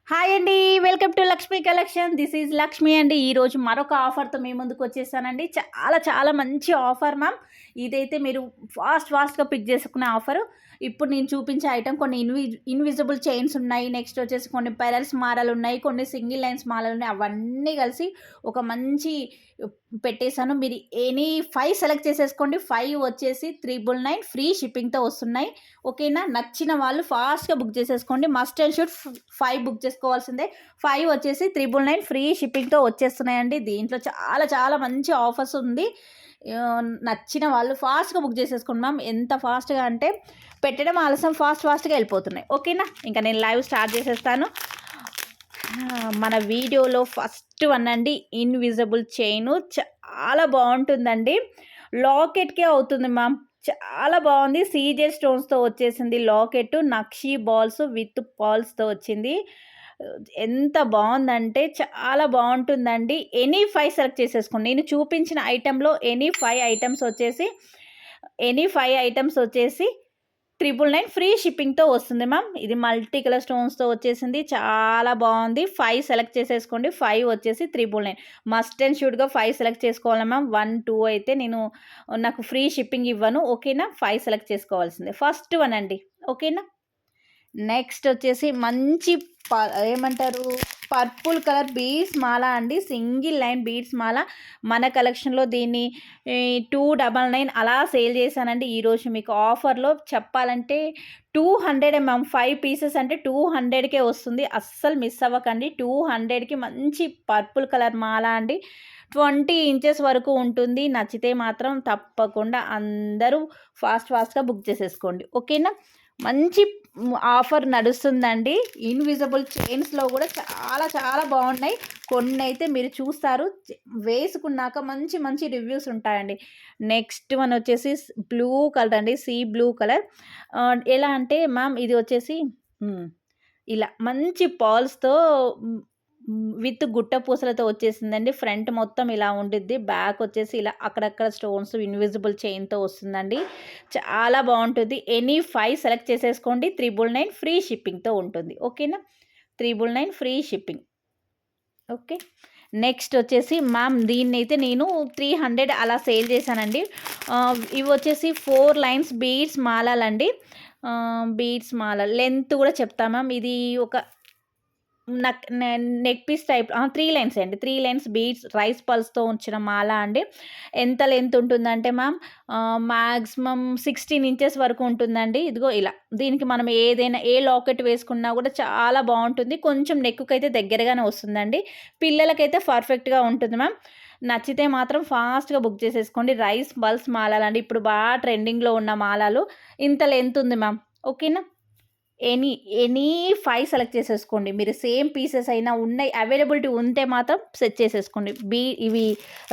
Hi అండి. Welcome to Lakshmi collection. This is Lakshmi అండి. ఈరోజు మరొక ఆఫర్తో మీ ముందుకు వచ్చేసానండి. చాలా చాలా మంచి ఆఫర్ మ్యామ్. ఇదైతే మీరు ఫాస్ట్‌గా పిక్ చేసుకునే ఆఫరు. ఇప్పుడు నేను చూపించే ఐటెమ్ కొన్ని ఇన్విజిబుల్ చైన్స్ ఉన్నాయి. నెక్స్ట్ వచ్చేసి కొన్ని పెరల్స్ మాలలు ఉన్నాయి. కొన్ని సింగిల్ లైన్స్ మాలలు ఉన్నాయి. అవన్నీ కలిసి ఒక మంచి పెట్టేశాను. మీరు ఎనీ 5 సెలెక్ట్ చేసేసుకోండి. 5 వచ్చేసి 999 ఫ్రీ షిప్పింగ్‌తో వస్తున్నాయి. ఓకేనా? నచ్చిన వాళ్ళు ఫాస్ట్‌గా బుక్ చేసేసుకోండి. మస్ట్ అండ్ షుడ్ 5 బుక్ చేసుకోవాల్సిందే. 5 వచ్చేసి 999 ఫ్రీ షిప్పింగ్‌తో వచ్చేస్తున్నాయండి. దీంట్లో చాలా చాలా మంచి ఆఫర్స్ ఉంది. నచ్చిన వాళ్ళు ఫాస్ట్‌గా బుక్ చేసేసుకోండి మ్యామ్. ఎంత ఫాస్ట్‌గా అంటే పెట్టడం ఆలస్యం ఫాస్ట్‌గా వెళ్ళిపోతున్నాయి. ఓకేనా? ఇంకా నేను లైవ్ స్టార్ట్ చేసేస్తాను. మన వీడియోలో ఫస్ట్ వన్ అండి ఇన్విజిబుల్ చైను. చాలా బాగుంటుందండి. లాకెట్కే అవుతుంది మ్యామ్. చాలా బాగుంది. సీజెడ్ స్టోన్స్తో వచ్చేసింది లాకెట్. నక్షీ బాల్స్ విత్ పాల్స్తో వచ్చింది. ఎంత బాగుందంటే చాలా బాగుంటుందండి. ఎనీ 5 సెలెక్ట్ చేసేసుకోండి. నేను చూపించిన ఐటెంలో ఎనీ 5 ఐటమ్స్ వచ్చేసి 999 ఫ్రీ షిప్పింగ్‌తో వస్తుంది మ్యామ్. ఇది మల్టీ కలర్ స్టోన్స్‌తో వచ్చేసింది. చాలా బాగుంది. 5 సెలెక్ట్ చేసేసుకోండి. 5 వచ్చేసి 999. మస్ట్ అండ్ షుడ్‌గా 5 సెలెక్ట్ చేసుకోవాలి మ్యామ్. 1, 2 అయితే నాకు ఫ్రీ షిప్పింగ్ ఇవ్వను. ఓకేనా? 5 సెలెక్ట్ చేసుకోవాల్సిందే. ఫస్ట్ వన్ అండి. ఓకేనా? నెక్స్ట్ వచ్చేసి మంచి ఏమంటారు పర్పుల్ కలర్ బీడ్స్ మాల అండి. సింగిల్ లైన్ బీడ్స్ మాల. మన కలెక్షన్లో దీన్ని 299 అలా సేల్ చేశానండి. ఈరోజు మీకు ఆఫర్లో చెప్పాలంటే 200 మ్యామ్. 5 పీసెస్ అంటే 200కే వస్తుంది. అస్సలు మిస్ అవ్వకండి. 200కి మంచి పర్పుల్ కలర్ మాల అండి. 20 ఇంచెస్ వరకు ఉంటుంది. నచ్చితే మాత్రం తప్పకుండా అందరూ ఫాస్ట్‌గా బుక్ చేసేసుకోండి. ఓకేనా? మంచి ఆఫర్ నడుస్తుందండి. ఇన్విజిబుల్ చైన్స్‌లో కూడా చాలా చాలా బాగున్నాయి. కొన్నైతే మీరు చూస్తారు. వేసుకున్నాక మంచి రివ్యూస్ ఉంటాయండి. నెక్స్ట్ వన్ వచ్చేసి బ్లూ కలర్ అండి. Sea blue colour. ఎలా అంటే మ్యామ్ ఇది వచ్చేసి ఇలా మంచి పాల్స్‌తో విత్ గుట్ట పూసలతో వచ్చేసిందండి. ఫ్రంట్ మొత్తం ఇలా ఉండిద్ది. బ్యాక్ వచ్చేసి ఇలా అక్కడక్కడ స్టోన్స్ ఇన్విజిబుల్ చైన్‌తో వస్తుందండి. చాలా బాగుంటుంది. ఎనీ 5 సెలెక్ట్ చేసేసుకోండి. 999 ఫ్రీ షిప్పింగ్‌తో ఉంటుంది. ఓకేనా? 999 ఫ్రీ షిప్పింగ్. ఓకే. నెక్స్ట్ వచ్చేసి మ్యామ్ దీన్నైతే నేను 300 అలా సేల్ చేశానండి. ఇవి వచ్చేసి 4 లైన్స్ బీడ్స్ మాలలండి. బీడ్స్ మాల లెంత్ కూడా చెప్తా మ్యామ్. ఇది ఒక నెక్ పీస్ టైప్ 3 లైన్స్ అండి. 3 లైన్స్ బీడ్స్ రైస్ పల్స్‌తో ఉంచిన మాల అండి. ఎంత లెంత్ ఉంటుందంటే మ్యామ్ మాక్సిమం 16 ఇంచెస్ వరకు ఉంటుందండి. ఇదిగో ఇలా. దీనికి మనం ఏదైనా ఏ లాకెట్ వేసుకున్నా కూడా చాలా బాగుంటుంది. కొంచెం నెక్కుకైతే దగ్గరగానే వస్తుందండి. పిల్లలకైతే పర్ఫెక్ట్‌గా ఉంటుంది మ్యామ్. నచ్చితే మాత్రం ఫాస్ట్‌గా బుక్ చేసేసుకోండి. రైస్ పల్స్ మాలలండి. ఇప్పుడు బాగా ట్రెండింగ్‌లో ఉన్న మాలలు. ఇంత లెంత్ ఉంది మ్యామ్. ఓకేనా? ఎనీ 5 సెలెక్ట్ చేసేసుకోండి. మీరు సేమ్ పీసెస్ అయినా ఉన్నాయి అవైలబిలిటీ ఉంటే మాత్రం సెట్ చేసేసుకోండి. ఇవి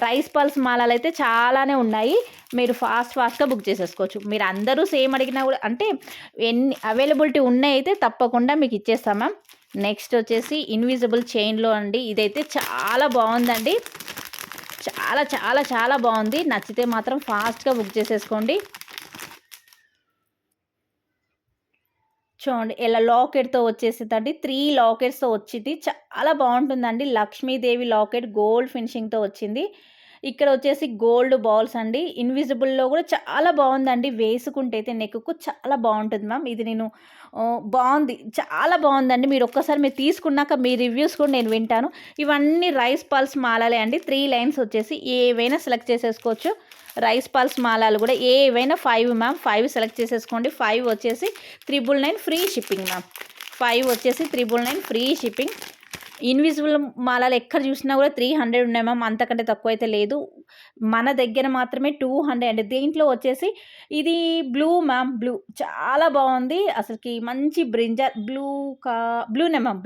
రైస్ పల్స్ మాలలైతే చాలానే ఉన్నాయి. మీరు ఫాస్ట్‌గా బుక్ చేసేసుకోవచ్చు. మీరు అందరూ సేమ్ అడిగినా కూడా అంటే ఎన్ని అవైలబిలిటీ ఉన్నాయైతే తప్పకుండా మీకు ఇచ్చేస్తాం మ్యామ్. నెక్స్ట్ వచ్చేసి ఇన్విజిబుల్ చైన్‌లో అండి. ఇదైతే చాలా బాగుందండి. చాలా చాలా చాలా బాగుంది. నచ్చితే మాత్రం ఫాస్ట్‌గా బుక్ చేసేసుకోండి. చూడండి ఇలా లాకెట్‌తో వచ్చేసిద్దండి. 3 లాకెట్స్‌తో వచ్చిద్ది. చాలా బాగుంటుందండి. లక్ష్మీదేవి లాకెట్ గోల్డ్ ఫినిషింగ్‌తో వచ్చింది. ఇక్కడ వచ్చేసి గోల్డ్ బాల్స్ అండి. ఇన్విజిబుల్‌లో కూడా చాలా బాగుందండి. వేసుకుంటే అయితే నెక్‌కు చాలా బాగుంటుంది మ్యామ్. ఇది నేను బాగుంది. చాలా బాగుందండి. మీరు తీసుకున్నాక మీ రివ్యూస్ కూడా నేను వింటాను. ఇవన్నీ రైస్ పల్స్ మాలలే అండి. 3 లైన్స్ వచ్చేసి ఏవైనా సెలెక్ట్ చేసేసుకోవచ్చు. రైస్ పల్స్ మాలలు కూడా ఏవైనా 5 మ్యామ్. 5 సెలెక్ట్ చేసేసుకోండి. 5 వచ్చేసి 999 ఫ్రీ షిప్పింగ్ మ్యామ్. 5 వచ్చేసి 999 ఫ్రీ షిప్పింగ్. ఇన్విజిబుల్ మాలలు ఎక్కడ చూసినా కూడా 300 ఉన్నాయి మ్యామ్. అంతకంటే తక్కువ అయితే లేదు. మన దగ్గర మాత్రమే 200 అండి. దీంట్లో వచ్చేసి ఇది బ్లూ మ్యామ్. బ్లూ చాలా బాగుంది. అసలుకి మంచి బ్రింజాల్ బ్లూనే మ్యామ్.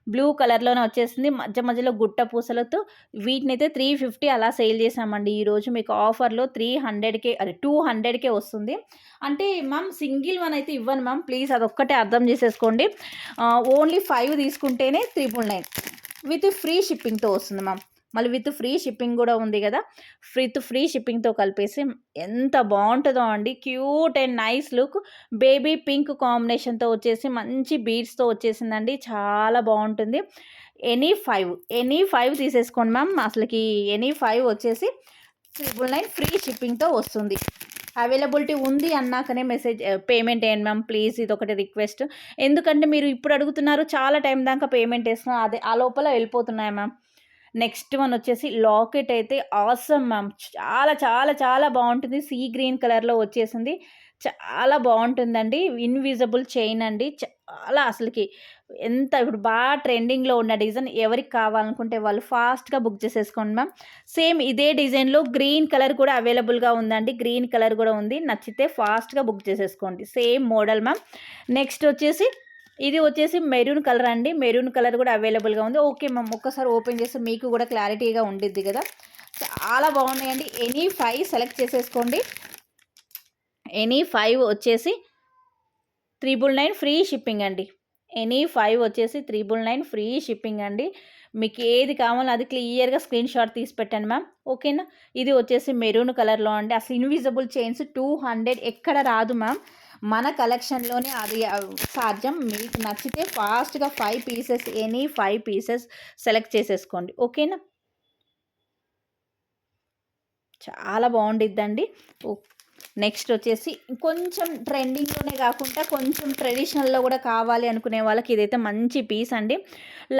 బ్లూ కలర్‌లోనే వచ్చేసింది. మధ్యలో గుట్ట పూసలతో వీటినైతే 350 అలా సేల్ చేశామండి. ఈరోజు మీకు ఆఫర్‌లో 200కే వస్తుంది. అంటే మ్యామ్ సింగిల్ వన్ అయితే ఇవ్వను మ్యామ్. ప్లీజ్ అదొక్కటే అర్థం చేసేసుకోండి. ఓన్లీ 5 తీసుకుంటేనే 999 విత్ ఫ్రీ షిప్పింగ్‌తో వస్తుంది మ్యామ్. మళ్ళీ విత్ ఫ్రీ షిప్పింగ్ కూడా ఉంది కదా, ఫ్రీ షిప్పింగ్తో కలిపేసి ఎంత బాగుంటుందో అండి. Cute and nice look, baby pink కాంబినేషన్తో వచ్చేసి మంచి బీడ్స్తో వచ్చేసిందండి, చాలా బాగుంటుంది. ఎనీ ఫైవ్ తీసేసుకోండి మ్యామ్. అసలుకి ఎనీ 5 వచ్చేసి 999 ఫ్రీ షిప్పింగ్తో వస్తుంది. అవైలబిలిటీ ఉంది అన్నాకనే మెసేజ్ పేమెంట్ వేయండి మ్యామ్ ప్లీజ్, ఇది ఒకటి రిక్వెస్ట్. ఎందుకంటే మీరు ఇప్పుడు అడుగుతున్నారు, చాలా టైం దాకా పేమెంట్ వేస్తున్నారు, అదే ఆ లోపల వెళ్ళిపోతున్నాయి మ్యామ్. నెక్స్ట్ వన్ వచ్చేసి లాకెట్ అయితే ఆసమ్ మ్యామ్, చాలా చాలా చాలా బాగుంటుంది. సీ గ్రీన్ కలర్లో వచ్చేసింది, చాలా బాగుంటుందండి. ఇన్విజిబుల్ చైన్ అండి, చాలా అసలుకి ఎంత ఇప్పుడు బాగా ట్రెండింగ్లో ఉన్న డిజైన్. ఎవరికి కావాలనుకుంటే వాళ్ళు ఫాస్ట్గా బుక్ చేసేసుకోండి మ్యామ్. సేమ్ ఇదే డిజైన్లో గ్రీన్ కలర్ కూడా అవైలబుల్గా ఉందండి, గ్రీన్ కలర్ కూడా ఉంది. నచ్చితే ఫాస్ట్గా బుక్ చేసేసుకోండి, సేమ్ మోడల్ మ్యామ్. నెక్స్ట్ వచ్చేసి ఇది వచ్చేసి మెరూన్ కలర్ అండి, మెరూన్ కలర్ కూడా అవైలబుల్గా ఉంది. ఓకే మ్యామ్, ఒక్కసారి ఓపెన్ చేస్తే మీకు కూడా క్లారిటీగా ఉండిద్ది కదా. చాలా బాగున్నాయండి. ఎనీ 5 సెలెక్ట్ చేసేసుకోండి. ఎనీ 5 వచ్చేసి 999 ఫ్రీ షిప్పింగ్ అండి. ఎనీ 5 వచ్చేసి 999 ఫ్రీ షిప్పింగ్ అండి. మీకు ఏది కావాలో అది క్లియర్గా స్క్రీన్ షాట్ తీసి పెట్టండి మ్యామ్, ఓకేనా. ఇది వచ్చేసి మెరూన్ కలర్లో అండి. అసలు ఇన్విజిబుల్ చైన్స్ 200 ఎక్కడ రాదు మ్యామ్, మన కలెక్షన్లోనే అది సాధ్యం. మీకు నచ్చితే ఫాస్ట్గా 5 పీసెస్, ఎనీ 5 పీసెస్ సెలెక్ట్ చేసేసుకోండి, ఓకేనా. చాలా బాగుండిద్దండి. నెక్స్ట్ వచ్చేసి కొంచెం ట్రెండింగ్లోనే కాకుండా కొంచెం ట్రెడిషనల్లో కూడా కావాలి అనుకునే వాళ్ళకి ఇదైతే మంచి పీస్ అండి.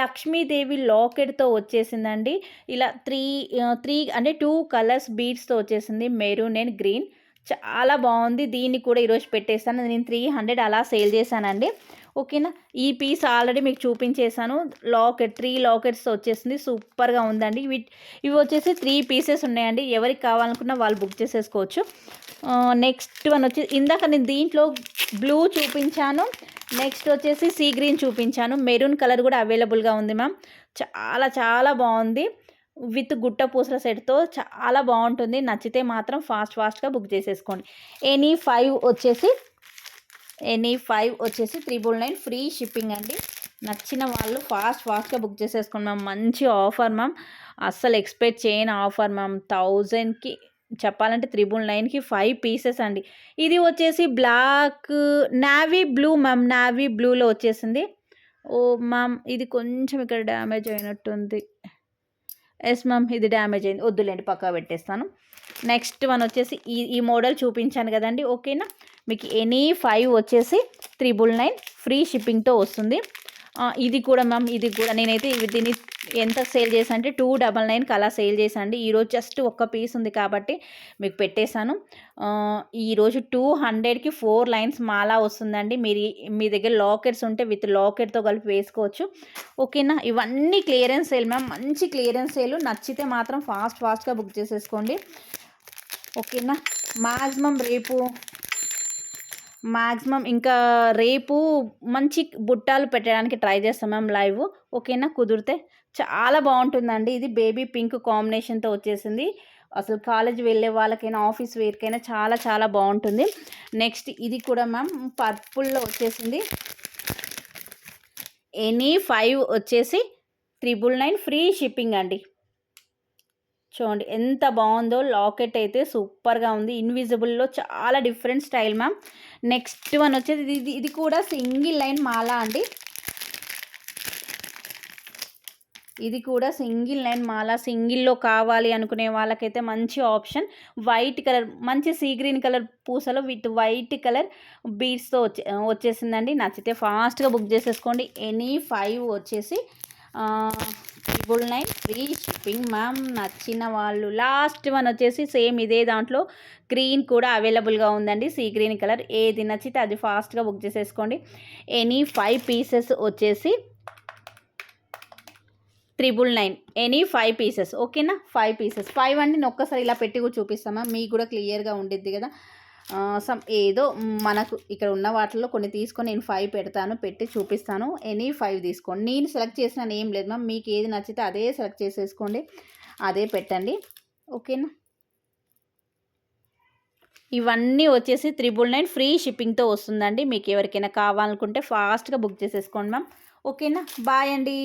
లక్ష్మీదేవి లాకెట్తో వచ్చేసిందండి. ఇలా త్రీ అంటే 2 కలర్స్ బీడ్స్తో వచ్చేసింది, మెరూన్ అండ్ గ్రీన్. చాలా బాగుంది. దీన్ని కూడా ఈరోజు పెట్టేస్తాను. నేను 300 అలా సేల్ చేశానండి, ఓకేనా. ఈ పీస్ ఆల్రెడీ మీకు చూపించేశాను. 3 లాకెట్స్ వచ్చేసింది, సూపర్గా ఉందండి. ఇవి వచ్చేసి 3 పీసెస్ ఉన్నాయండి, ఎవరికి కావాలనుకున్నా వాళ్ళు బుక్ చేసేసుకోవచ్చు. నెక్స్ట్ వన్ వచ్చి ఇందాక నేను దీంట్లో బ్లూ చూపించాను, నెక్స్ట్ వచ్చేసి సీ గ్రీన్ చూపించాను, మెరూన్ కలర్ కూడా అవైలబుల్గా ఉంది మ్యామ్. చాలా చాలా బాగుంది, విత్ గుట్ట పూసల సెట్తో చాలా బాగుంటుంది. నచ్చితే మాత్రం ఫాస్ట్గా బుక్ చేసేసుకోండి. ఎనీ 5 వచ్చేసి 999 ఫ్రీ షిప్పింగ్ అండి. నచ్చిన వాళ్ళు ఫాస్ట్గా బుక్ చేసేసుకోండి మ్యామ్. మంచి ఆఫర్ మ్యామ్, అస్సలు ఎక్స్పెక్ట్ చేయని ఆఫర్ మ్యామ్. 1000కి చెప్పాలంటే 999కి 5 పీసెస్ అండి. ఇది వచ్చేసి black navy blue ma'am, navy బ్లూలో వచ్చేసింది. ఓ మ్యామ్, ఇది కొంచెం ఇక్కడ డ్యామేజ్ అయినట్టుంది. ఎస్ మ్యామ్, ఇది డ్యామేజ్ అయింది, వద్దులేండి పక్కా పెట్టేస్తాను. నెక్స్ట్ వన్ వచ్చేసి ఈ మోడల్ చూపించాను కదండి, ఓకేనా. మీకు ఎనీ 5 వచ్చేసి 999 ఫ్రీ షిప్పింగ్తో వస్తుంది. ఇది కూడా మ్యామ్, ఇది కూడా నేనైతే దీన్ని ఎంత సేల్ చేశాను అంటే 299కి అలా సేల్ చేశాను. ఈరోజు జస్ట్ ఒక్క పీస్ ఉంది కాబట్టి మీకు పెట్టేశాను. ఈరోజు 200కి 4 లైన్స్ మాలా వస్తుందండి. మీ దగ్గర లాకెట్స్ ఉంటే విత్ లాకెట్తో కలిపి వేసుకోవచ్చు, ఓకేనా. ఇవన్నీ క్లియరెన్స్ సేల్ మ్యామ్, మంచి క్లియరెన్స్ సేల్. నచ్చితే మాత్రం ఫాస్ట్గా బుక్ చేసేసుకోండి, ఓకేనా. మ్యాక్సిమం ఇంకా రేపు మంచి బుట్టాలు పెట్టడానికి ట్రై చేస్తాం మ్యామ్ లైవ్, ఓకేనా, కుదిరితే. చాలా బాగుంటుందండి. ఇది బేబీ పింక్ కాంబినేషన్తో వచ్చేసింది. అసలు కాలేజ్ వెళ్ళే వాళ్ళకైనా ఆఫీస్ వేర్కైనా చాలా చాలా బాగుంటుంది. నెక్స్ట్ ఇది కూడా మ్యామ్ పర్పుల్లో వచ్చేసింది. ఎనీ 5 వచ్చేసి 999 ఫ్రీ షిప్పింగ్ అండి. చూడండి ఎంత బాగుందో, లాకెట్ అయితే సూపర్గా ఉంది. ఇన్విజిబుల్లో చాలా different style ma'am. Next one వచ్చేసి ఇది కూడా సింగిల్ లైన్ మాలా అండి. ఇది కూడా సింగిల్ లైన్ మాలా, సింగిల్లో కావాలి అనుకునే వాళ్ళకైతే మంచి ఆప్షన్. వైట్ కలర్, మంచి సీ గ్రీన్ కలర్ పూసలు విత్ వైట్ కలర్ బీడ్స్తో వచ్చేసిందండి. నచ్చితే ఫాస్ట్గా బుక్ చేసేసుకోండి. ఎనీ 5 వచ్చేసి 999 ఫ్రీ షిప్పింగ్ మ్యామ్. నచ్చిన వాళ్ళు లాస్ట్ వన్ వచ్చేసి సేమ్ ఇదే దాంట్లో గ్రీన్ కూడా అవైలబుల్గా ఉందండి, సీ గ్రీన్ కలర్. ఏది నచ్చితే అది ఫాస్ట్గా బుక్ చేసేసుకోండి. ఎనీ 5 పీసెస్ వచ్చేసి 999, ఎనీ 5 పీసెస్, ఓకేనా. 5 పీసెస్ 5 అండి. నేను ఒక్కసారి ఇలా పెట్టి కూడా చూపిస్తామా, మీకు కూడా క్లియర్గా ఉండిద్ది కదా. ఏదో మనకు ఇక్కడ ఉన్న వాటిల్లో కొన్ని తీసుకొని నేను 5 పెడతాను, పెట్టి చూపిస్తాను. ఎనీ 5 తీసుకోండి. నేను సెలెక్ట్ చేసిన ఏం లేదు మ్యామ్, మీకు ఏది నచ్చితే అదే సెలెక్ట్ చేసేసుకోండి, అదే పెట్టండి, ఓకేనా. ఇవన్నీ వచ్చేసి 999 ఫ్రీ షిప్పింగ్తో వస్తుందండి. మీకు ఎవరికైనా కావాలనుకుంటే ఫాస్ట్గా బుక్ చేసేసుకోండి మ్యామ్, ఓకేనా. బాయ్ అండి.